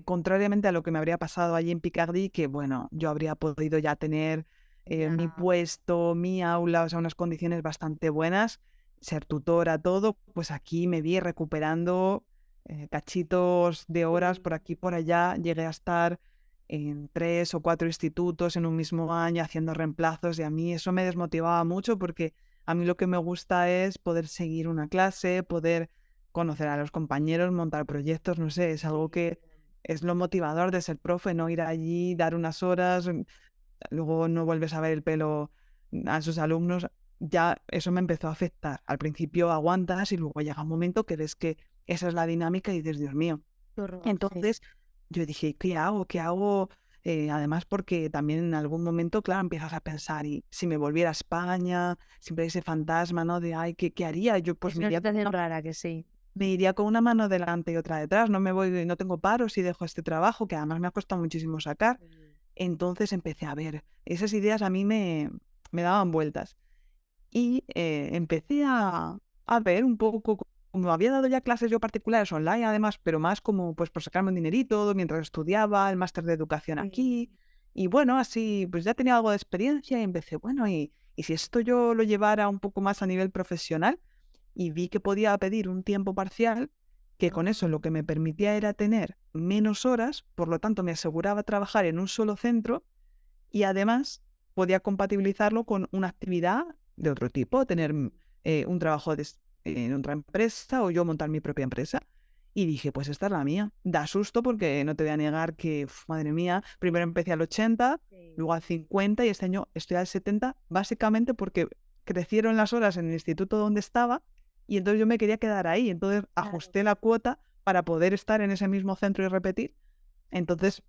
contrariamente a lo que me habría pasado allí en Picardie, que bueno, yo habría podido ya tener mi ya. puesto, mi aula, o sea, unas condiciones bastante buenas, ser tutora, todo, pues aquí me vi recuperando cachitos de horas por aquí y por allá. Llegué a estar en 3 o 4 institutos en un mismo año haciendo reemplazos y a mí eso me desmotivaba mucho porque a mí lo que me gusta es poder seguir una clase, poder conocer a los compañeros, montar proyectos, no sé, es algo que es lo motivador de ser profe, no ir allí, dar unas horas, luego no vuelves a ver el pelo a sus alumnos. Ya eso me empezó a afectar. Al principio aguantas y luego llega un momento que ves que esa es la dinámica y dices, Dios mío. Qué horror, sí. Entonces yo dije, ¿qué hago? ¿Qué hago? Además, porque también en algún momento, claro, empiezas a pensar, y si me volviera a España, siempre hay ese fantasma, ¿no? De, ay, ¿qué haría? Yo pues Es una situación rara que sí. me iría con una mano delante y otra detrás, no me voy, no tengo paros y dejo este trabajo, que además me ha costado muchísimo sacar. Entonces empecé a ver, esas ideas a mí me daban vueltas. Y empecé a ver un poco, como había dado ya clases yo particulares online además, pero más como pues por sacarme un dinerito mientras estudiaba el máster de educación Mm. aquí. Y bueno, así pues ya tenía algo de experiencia y empecé, bueno, y si esto yo lo llevara un poco más a nivel profesional y vi que podía pedir un tiempo parcial, que con eso lo que me permitía era tener menos horas, por lo tanto me aseguraba trabajar en un solo centro y además podía compatibilizarlo con una actividad de otro tipo, tener un trabajo en otra empresa o yo montar mi propia empresa. Y dije, pues esta es la mía. Da susto porque no te voy a negar que, madre mía, primero empecé al 80, Sí. luego al 50 y este año estoy al 70, básicamente porque crecieron las horas en el instituto donde estaba y entonces yo me quería quedar ahí. Entonces Claro. ajusté la cuota para poder estar en ese mismo centro y repetir. Entonces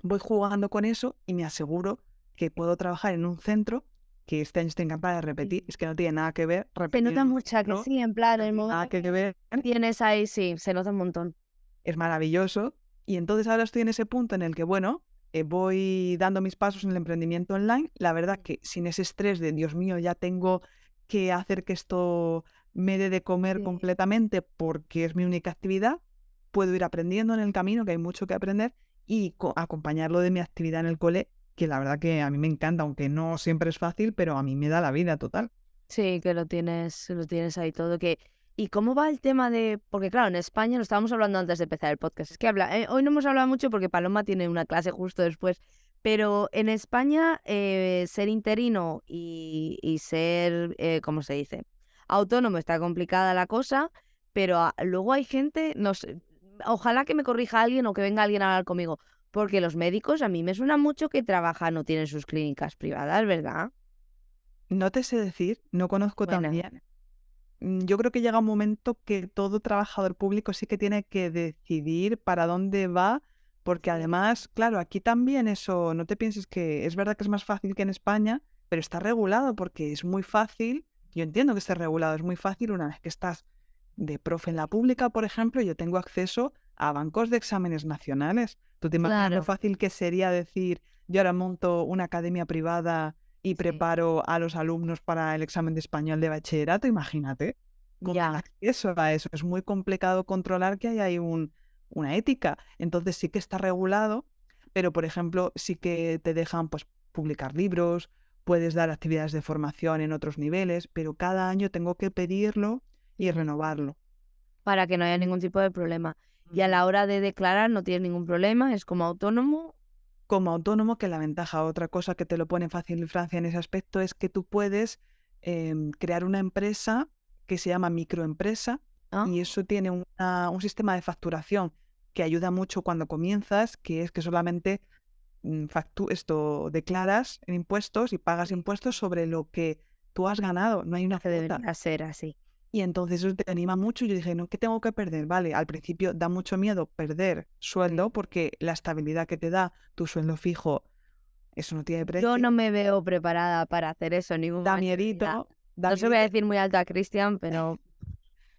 voy jugando con eso y me aseguro que puedo trabajar en un centro que este año estoy encantada de repetir. Sí. Es que no tiene nada que ver Se repetir nota en un mucho que centro, sí, en plan, no el tiene nada momento que que ver, tienes ahí, sí, se nota un montón. es maravilloso. Y entonces ahora estoy en ese punto en el que, bueno, voy dando mis pasos en el emprendimiento online. La verdad que sin ese estrés de, Dios mío, ya tengo que hacer que esto me dé de comer Sí. completamente porque es mi única actividad, puedo ir aprendiendo en el camino, que hay mucho que aprender, y acompañarlo de mi actividad en el cole, que la verdad que a mí me encanta, aunque no siempre es fácil, pero a mí me da la vida total. Sí, que lo tienes ahí todo. ¿Y cómo va el tema de...? Porque claro, en España, lo estábamos hablando antes de empezar el podcast, es que hoy no hemos hablado mucho porque Paloma tiene una clase justo después, pero en España ser interino y ser, ¿cómo se dice? Autónomo está complicada la cosa, pero luego hay gente, no sé, ojalá que me corrija alguien o que venga alguien a hablar conmigo, porque los médicos a mí me suena mucho que trabajan o tienen sus clínicas privadas, ¿verdad? No te sé decir, no conozco tan Bueno, bien. Yo creo que llega un momento que todo trabajador público sí que tiene que decidir para dónde va, porque sí. además, claro, aquí también eso, no te pienses que es verdad que es más fácil que en España, pero está regulado porque es muy fácil, yo entiendo que esté regulado, es muy fácil una vez que estás de profe en la pública, por ejemplo, yo tengo acceso a bancos de exámenes nacionales. ¿Tú te imaginas lo Claro, fácil que sería decir, yo ahora monto una academia privada y sí. preparo a los alumnos para el examen de español de bachillerato? Imagínate, con el Ya, acceso a eso. Es muy complicado controlar que haya ahí una ética. Entonces sí que está regulado, pero por ejemplo sí que te dejan pues publicar libros, puedes dar actividades de formación en otros niveles, pero cada año tengo que pedirlo y sí. renovarlo. Para que no haya ningún tipo de problema. Y a Ujú. la hora de declarar no tienes ningún problema, es como autónomo. Como autónomo, que la ventaja, otra cosa que te lo pone fácil en Francia en ese aspecto es que tú puedes crear una empresa que se llama microempresa Ah, y eso tiene un sistema de facturación que ayuda mucho cuando comienzas, que es que solamente declaras en impuestos y pagas impuestos sobre lo que tú has ganado, no hay una Que cuota. debería ser así. Y entonces eso te anima mucho. Y yo dije, no, ¿qué tengo que perder? Vale, al principio da mucho miedo perder sueldo porque la estabilidad que te da tu sueldo fijo, eso no tiene Yo no precio. me veo preparada para hacer eso en ningún Da momento de mi vida. miedito, da No se lo voy a miedito, decir muy alto a Cristian, pero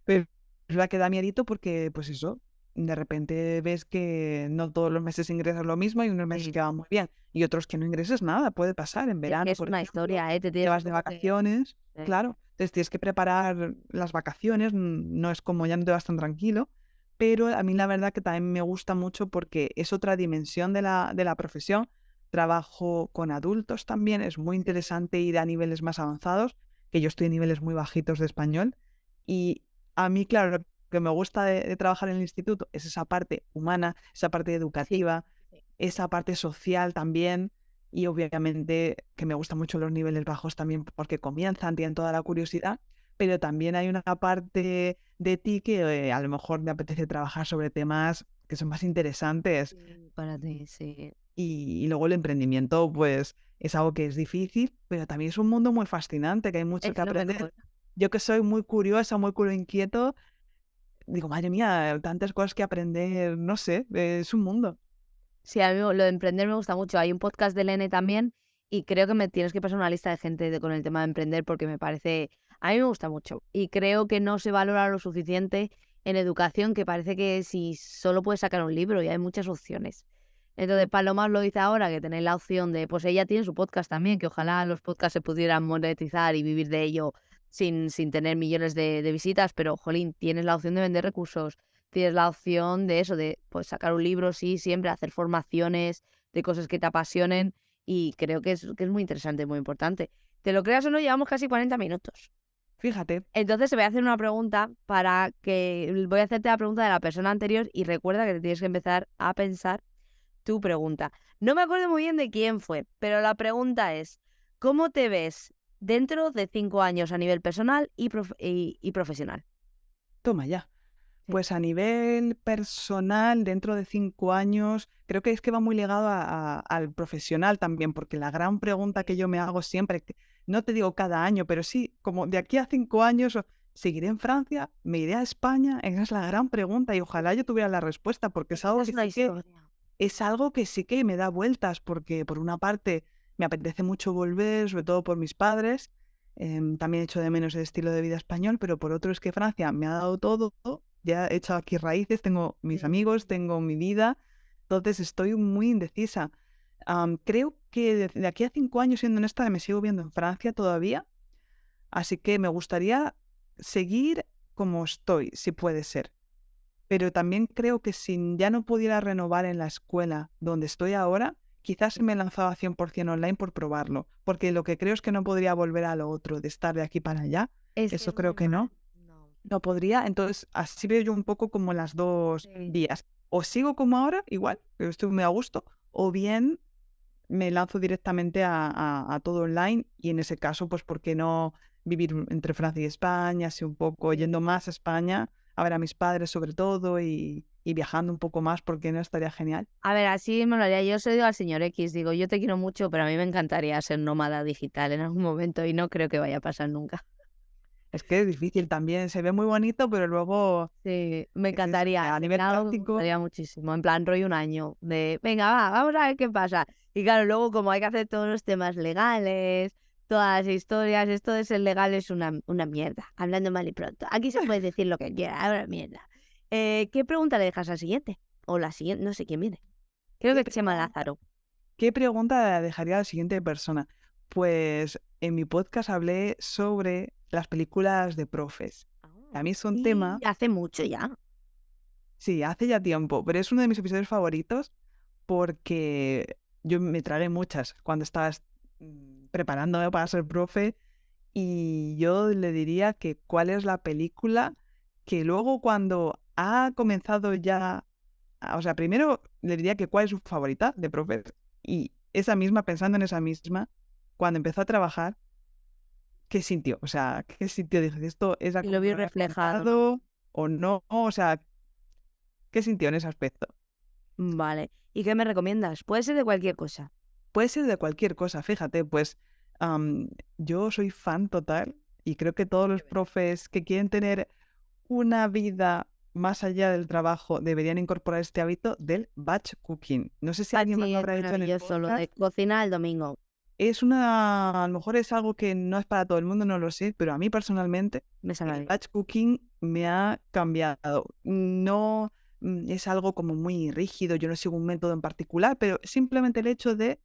pero es verdad que da miedito porque, pues eso, de repente ves que no todos los meses ingresas lo mismo y unos meses sí, que van muy bien y otros que no ingreses nada, puede pasar en es que verano, es por una ejemplo, historia, ¿eh? Te te tienes vas un de poco que... vacaciones, eh, claro, entonces tienes que preparar las vacaciones, no es como ya no te vas tan tranquilo, pero a mí la verdad que también me gusta mucho porque es otra dimensión de la profesión. Trabajo con adultos también, es muy interesante ir a niveles más avanzados, que yo estoy en niveles muy bajitos de español. Y a mí, claro, lo que me gusta de trabajar en el instituto es esa parte humana, esa parte sí, educativa, sí. esa parte social también. Y obviamente que me gustan mucho los niveles bajos también porque comienzan, tienen toda la curiosidad, pero también hay una parte de ti que a lo mejor me apetece trabajar sobre temas que son más interesantes. Sí, para ti, sí. Y luego el emprendimiento, pues es algo que es difícil, pero también es un mundo muy fascinante, que hay mucho Es que lo aprender. mejor. Yo que soy muy curiosa, muy culo inquieto, digo, madre mía, tantas cosas que aprender, no sé, es un mundo. Sí, a mí lo de emprender me gusta mucho. Hay un podcast de Lene también y creo que me tienes que pasar una lista de gente con el tema de emprender porque me parece, a mí me gusta mucho y creo que no se valora lo suficiente en educación, que parece que si solo puedes sacar un libro y hay muchas opcionos. Entonces, Paloma os lo dice ahora, que tenéis la opción de, pues ella tiene su podcast también, que ojalá los podcasts se pudieran monetizar y vivir de ello sin tener millones de visitas, pero, jolín, tienes la opción de vender recursos, tienes la opción de eso, de pues sacar un libro, sí, siempre hacer formaciones de cosas que te apasionen y creo que es muy interesante, muy importante. Te lo creas o no, llevamos casi 40 minutos. Fíjate, Entonces, te voy a hacer una pregunta para que... Voy a hacerte la pregunta de la persona anterior y recuerda que te tienes que empezar a pensar tu pregunta. No me acuerdo muy bien de quién fue, pero la pregunta es, ¿cómo te ves dentro de 5 años a nivel personal y profesional? toma ya. Sí. Pues a nivel personal, dentro de 5 años, creo que es que va muy ligado al profesional también, porque la gran pregunta que yo me hago siempre, no te digo cada año, pero sí, como de aquí a 5 años, ¿seguiré en Francia? ¿Me iré a España? Esa es la gran pregunta y ojalá yo tuviera la respuesta, porque Es que esa es una historia. es algo que sí que me da vueltas, porque por una parte me apetece mucho volver, sobre todo por mis padres. También echo de menos el estilo de vida español, pero por otro es que Francia me ha dado todo, ya he hecho aquí raíces, tengo mis Sí. amigos, tengo mi vida, entonces estoy muy indecisa. Creo que de aquí a 5 años, siendo honesta, me sigo viendo en Francia todavía, así que me gustaría seguir como estoy, si puede ser. Pero también creo que si ya no pudiera renovar en la escuela donde estoy ahora, quizás me lanzaba 100% online por probarlo, porque lo que creo es que no podría volver a lo otro, de estar de aquí para allá. Es que Eso es creo que normal. no. No. No podría. Entonces, así veo yo un poco como las dos Sí. vías. O sigo como ahora, igual, pero estoy muy a gusto, o bien me lanzo directamente a todo online y en ese caso, pues, ¿por qué no vivir entre Francia y España, así un poco, Sí. yendo más a España, a ver a mis padres sobre todo y viajando un poco más, porque no estaría genial? A ver, así me lo haría. Yo se lo digo al señor X, digo, yo te quiero mucho, pero a mí me encantaría ser nómada digital en algún momento y no creo que vaya a pasar nunca. Es que es difícil también, se ve muy bonito, pero luego Sí, me es eso, encantaría. a nivel Sería algo que me práctico, gustaría muchísimo. En plan, rollo un año de, venga, va, vamos a ver qué pasa. Y claro, luego como hay que hacer todos los temas legales, todas las historias, esto de ser legal es una mierda. Hablando mal y pronto. Aquí se puede decir lo que quiera, una mierda. ¿Qué pregunta le dejas al siguiente? O la siguiente, no sé quién viene. Creo ¿qué que Chema pregunta, Lázaro. qué pregunta dejaría a la siguiente persona? Pues en mi podcast hablé sobre las películas de profes. A mí es un Y tema. hace mucho ya. Sí, hace ya tiempo, pero es uno de mis episodios favoritos porque yo me tragué muchas cuando estabas preparándome para ser profe y yo le diría que cuál es la película que luego cuando ha comenzado ya, o sea, primero le diría que cuál es su favorita de profe y esa misma, pensando en esa misma, cuando empezó a trabajar, ¿qué sintió? O sea, ¿qué sintió? Dije, ¿esto es Y lo algo que vi me había reflejado, ¿no? contado o no? O sea, qué sintió en ese aspecto. Vale. ¿Y qué me recomiendas? Puede ser de cualquier cosa. Puede ser de cualquier cosa, fíjate, pues yo soy fan total y creo que todos los profes que quieren tener una vida más allá del trabajo deberían incorporar este hábito del batch cooking. No sé si alguien más Sí, lo es habrá hecho en el maravilloso lo de podcast. cocina el domingo. A lo mejor es algo que no es para todo el mundo, no lo sé, pero a mí personalmente Me sale el bien. batch cooking me ha cambiado. No es algo como muy rígido, yo no sigo un método en particular, pero simplemente el hecho de,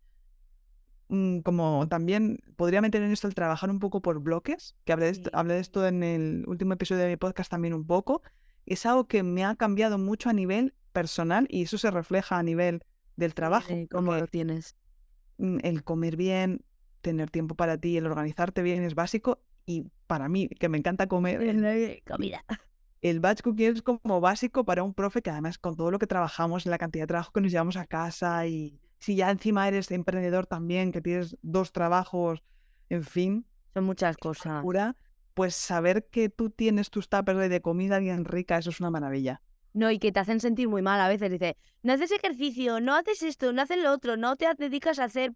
como también podría meter en esto el trabajar un poco por bloques, que hablé de esto en el último episodio de mi podcast también un poco, es algo que me ha cambiado mucho a nivel personal y eso se refleja a nivel del trabajo, ¿Cómo porque lo tienes? el comer bien, tener tiempo para ti, el organizarte bien es básico y para mí, que me encanta comer, Comida. el batch cooking es como básico para un profe que además con todo lo que trabajamos, en la cantidad de trabajo que nos llevamos a casa y si ya encima eres emprendedor también, que tienes 2 trabajos, en fin, Son muchas es una cosas. locura, pues saber que tú tienes tus tuppers de comida bien rica, eso es una maravilla. No, y que te hacen sentir muy mal a veces. Dice, no haces ejercicio, no haces esto, no haces lo otro, no te dedicas a hacer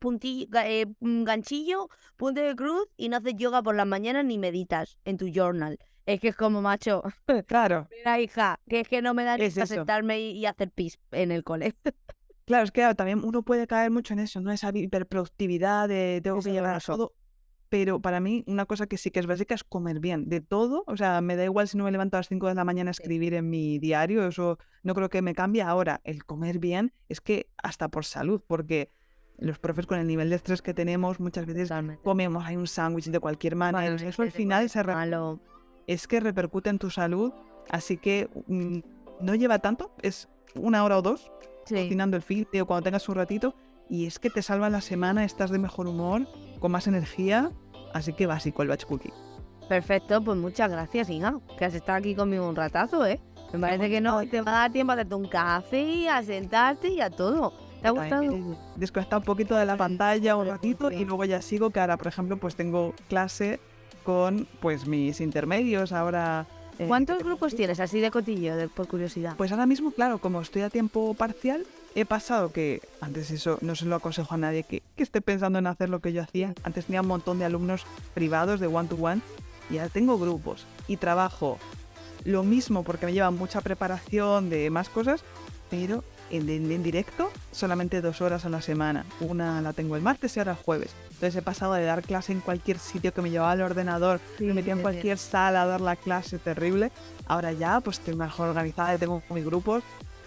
ganchillo, punto de cruz y no haces yoga por las mañanas ni meditas en tu journal. Es que es como, macho, Claro, mira, hija, que es que no me da ni es para eso. sentarme y hacer pis en el cole. Claro, es que también uno puede caer mucho en eso, ¿no? Esa hiperproductividad de tengo que Eso llegar a raso. todo. Pero para mí, una cosa que sí que es básica es comer bien, de todo. O sea, me da igual si no me levanto a las 5 de la mañana a escribir en mi diario, eso no creo que me cambie. Ahora, el comer bien es que hasta por salud, porque los profes con el nivel de estrés que tenemos, muchas veces Totalmente. comemos ahí un sándwich de cualquier manera. Vale, Eso al final malo. es que repercute en tu salud, así que no lleva tanto, es 1 hora o 2 Sí. cocinando el filete o cuando tengas un ratito, y es que te salva la semana, estás de mejor humor, con más energía, así que básico el batch cooking. Perfecto, pues muchas gracias, hija, que has estado aquí conmigo un ratazo, ¿eh? Me parece que no, te va a dar tiempo a hacerte un café, a sentarte y a todo. ¿Te ha gustado? Desconectar un poquito de la pantalla un Vale, ratito y sí. luego ya sigo, que ahora, por ejemplo, pues tengo clase con pues mis intermedios, ahora... ¿Cuántos grupos tienes así de cotillo, por curiosidad? Pues ahora mismo, claro, como estoy a tiempo parcial, he pasado que, antes eso no se lo aconsejo a nadie que esté pensando en hacer lo que yo hacía. Antes tenía un montón de alumnos privados de one-to-one y ahora tengo grupos y trabajo lo mismo porque me lleva mucha preparación de más cosas, pero en directo solamente 2 horas a la semana. Una la tengo el martes y ahora el jueves. Entonces he pasado de dar clase en cualquier sitio que me llevaba al ordenador, me metía en cualquier sala a dar la clase terrible. Ahora ya pues estoy mejor organizada, tengo mis grupos,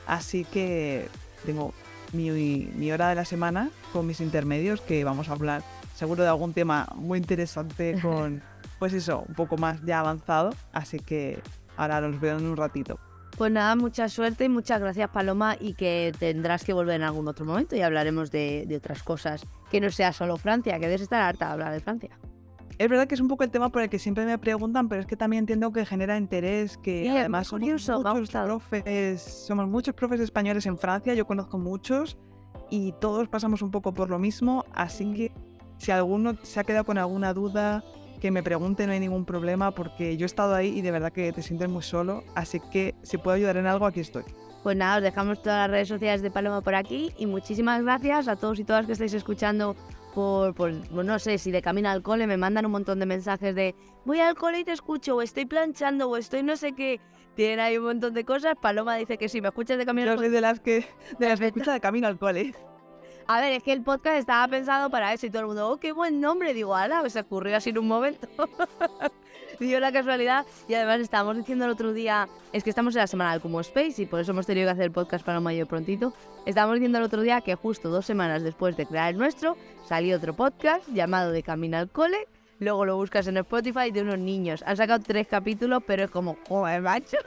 así que tengo mi hora de la semana con mis intermedios, que vamos a hablar seguro de algún tema muy interesante con, pues eso, un poco más ya avanzado, así que ahora los veo en un ratito. Pues nada, mucha suerte y muchas gracias, Paloma, y que tendrás que volver en algún otro momento y hablaremos de otras cosas, que no sea solo Francia, que debes estar harta de hablar de Francia. Es verdad que es un poco el tema por el que siempre me preguntan, pero es que también entiendo que genera interés, que además somos muchos profes españoles en Francia, yo conozco muchos y todos pasamos un poco por lo mismo, así que si alguno se ha quedado con alguna duda, que me pregunte, no hay ningún problema, porque yo he estado ahí y de verdad que te sientes muy solo, así que si puedo ayudar en algo, aquí estoy. Pues nada, os dejamos todas las redes sociales de Paloma por aquí y muchísimas gracias a todos y todas que estáis escuchando por no sé, si de camino al cole me mandan un montón de mensajes de voy al cole y te escucho, o estoy planchando, o estoy no sé qué. Tienen ahí un montón de cosas. Paloma dice que sí, me escuchas de camino al Yo cole. soy de las que escucha de camino al cole. A ver, es que el podcast estaba pensado para eso y todo el mundo, oh, qué buen nombre. Digo, ala, se ocurrió así en un momento. Dio la casualidad. Y además estábamos diciendo el otro día, es que estamos en la semana del Como Space y por eso hemos tenido que hacer el podcast para mayo prontito. Estábamos diciendo el otro día que justo 2 semanas después de crear el nuestro, salió otro podcast llamado De Camino al Cole. Luego lo buscas en Spotify, de unos niños. Han sacado 3 capítulos, pero es como, joder, macho.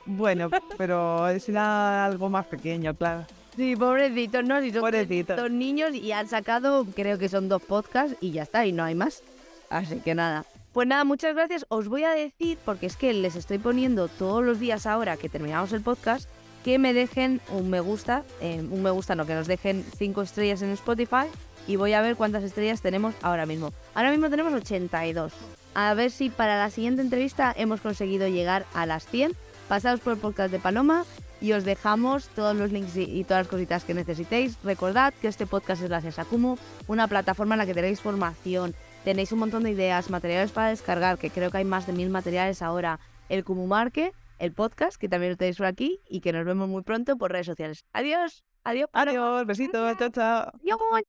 Bueno, pero será algo más pequeño, claro. Sí, pobrecitos, ¿no? Si son Pobrecitos. 2 niños y han sacado, creo que son 2 podcasts y ya está, y no hay más. Así que nada. Pues nada, muchas gracias. Os voy a decir, porque es que les estoy poniendo todos los días ahora que terminamos el podcast, que me dejen un me gusta, que nos dejen 5 estrellas en Spotify y voy a ver cuántas estrellas tenemos ahora mismo. Ahora mismo tenemos 82. A ver si para la siguiente entrevista hemos conseguido llegar a las 100. Pasaos por el podcast de Paloma y os dejamos todos los links y todas las cositas que necesitéis. Recordad que este podcast es gracias a Kumu, una plataforma en la que tenéis formación, tenéis un montón de ideas, materiales para descargar, que creo que hay más de 1000 materiales ahora, el Kumu Market, el podcast, que también lo tenéis por aquí, y que nos vemos muy pronto por redes sociales. Adiós, adiós. Adiós, besitos, chao, chao. Adiós.